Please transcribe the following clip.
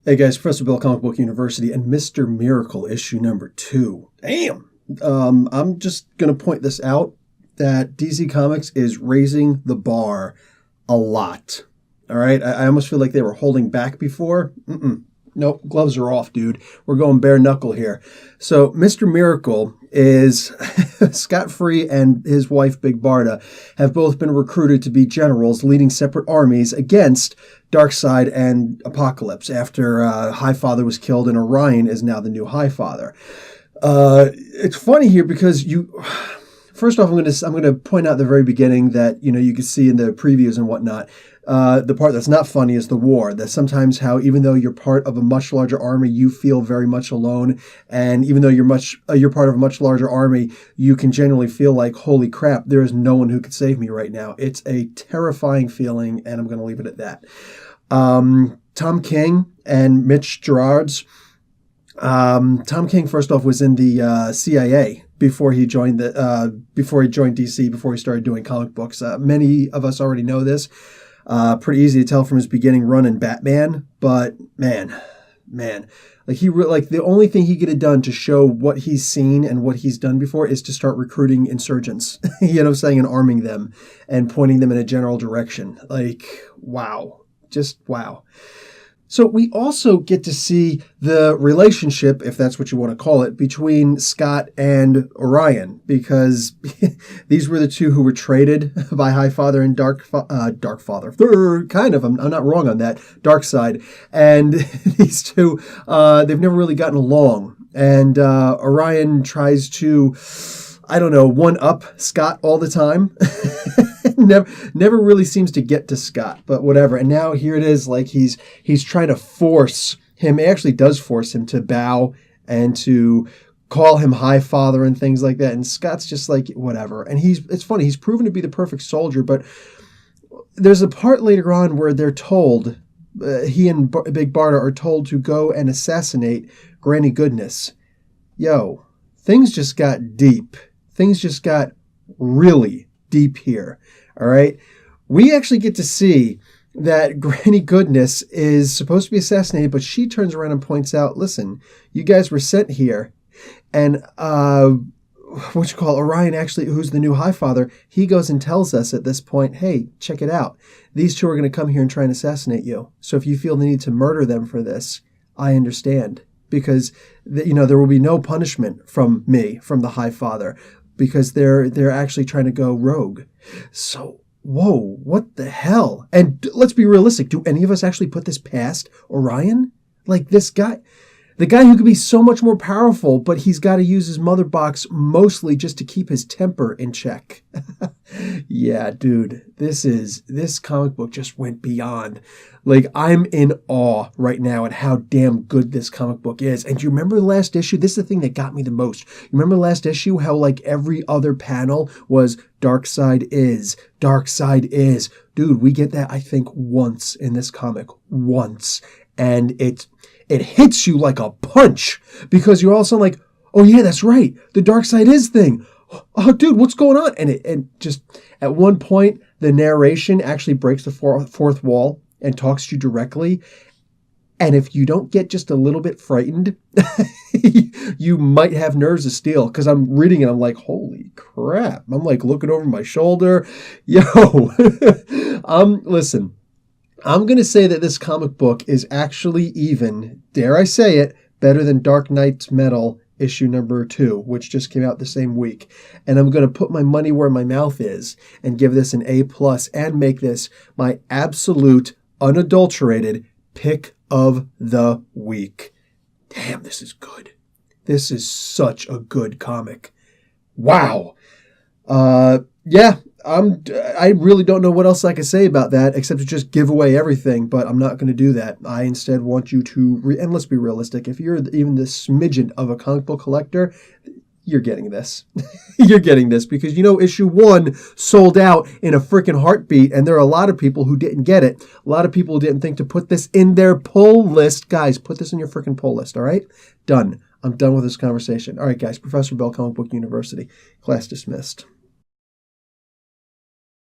Hey guys, Professor Bill, Comic Book University, and Mr. Miracle, issue number 2. Damn! I'm just going to point this out, that DC Comics is raising the bar a lot. All right? I almost feel like they were holding back before. Nope, gloves are off, dude. We're going bare knuckle here. So, Mr. Miracle is Scott Free and his wife, Big Barda, have both been recruited to be generals leading separate armies against Darkseid and Apocalypse after Highfather was killed and Orion is now the new Highfather. It's funny here because first off, I'm going to point out at the very beginning that, you can see in the previews and whatnot, the part that's not funny is the war. That sometimes how even though you're part of a much larger army, you feel very much alone. And even though you're part of a much larger army, you can generally feel like, holy crap, there is no one who could save me right now. It's a terrifying feeling, and I'm going to leave it at that. Tom King and Mitch Gerards. Tom King, first off, was in the CIA before he joined DC, before he started doing comic books. Many of us already know this. Pretty easy to tell from his beginning run in Batman, but man, like the only thing he could have done to show what he's seen and what he's done before is to start recruiting insurgents, and arming them and pointing them in a general direction. Like, wow. Just wow. So we also get to see the relationship, if that's what you want to call it, between Scott and Orion, because these were the two who were traded by Highfather and Darkfather. Kind of, I'm not wrong on that, Darkseid. And these two, they've never really gotten along. And Orion tries to, one-up Scott all the time. Never really seems to get to Scott, but whatever. And now here it is, like he's trying to force him. He actually does force him to bow and to call him Highfather and things like that. And Scott's just like, whatever. And it's funny, he's proven to be the perfect soldier, but there's a part later on where they're told, he and Big Barda are told to go and assassinate Granny Goodness. Yo, things just got deep. Things just got really deep here. All right. We actually get to see that Granny Goodness is supposed to be assassinated, but she turns around and points out, listen, you guys were sent here. And Orion actually, who's the new Highfather, he goes and tells us at this point, hey, check it out. These two are going to come here and try and assassinate you. So if you feel the need to murder them for this, I understand. Because, there will be no punishment from me, from the Highfather, because they're actually trying to go rogue. So, whoa, what the hell? And let's be realistic. Do any of us actually put this past Orion? Like this guy, the guy who could be so much more powerful, but he's got to use his mother box mostly just to keep his temper in check. Yeah, dude, this comic book just went beyond. Like, I'm in awe right now at how damn good this comic book is. And do you remember the last issue? This is the thing that got me the most. You remember the last issue, how like every other panel was Darkseid is. Dude, we get that, I think, once in this comic. Once. And it hits you like a punch, because you're all of a sudden like, oh yeah, that's right, the Darkseid is thing. Oh, dude, what's going on? And just at one point, the narration actually breaks the fourth wall and talks to you directly. And if you don't get just a little bit frightened, you might have nerves of steel, because I'm reading it, I'm like, holy crap. I'm like looking over my shoulder. Yo, listen, I'm going to say that this comic book is actually even, dare I say it, better than Dark Knight's Metal issue number 2, which just came out the same week. And I'm going to put my money where my mouth is and give this an A+ and make this my absolute, unadulterated pick of the week. Damn, this is good. This is such a good comic. Wow. Yeah. I really don't know what else I can say about that except to just give away everything, but I'm not going to do that. I instead want you to, and let's be realistic, if you're even the smidgen of a comic book collector, you're getting this. You're getting this because, issue 1 sold out in a freaking heartbeat, and there are a lot of people who didn't get it. A lot of people didn't think to put this in their pull list. Guys, put this in your freaking pull list, all right? Done. I'm done with this conversation. All right, guys, Professor Bell, Comic Book University. Class dismissed.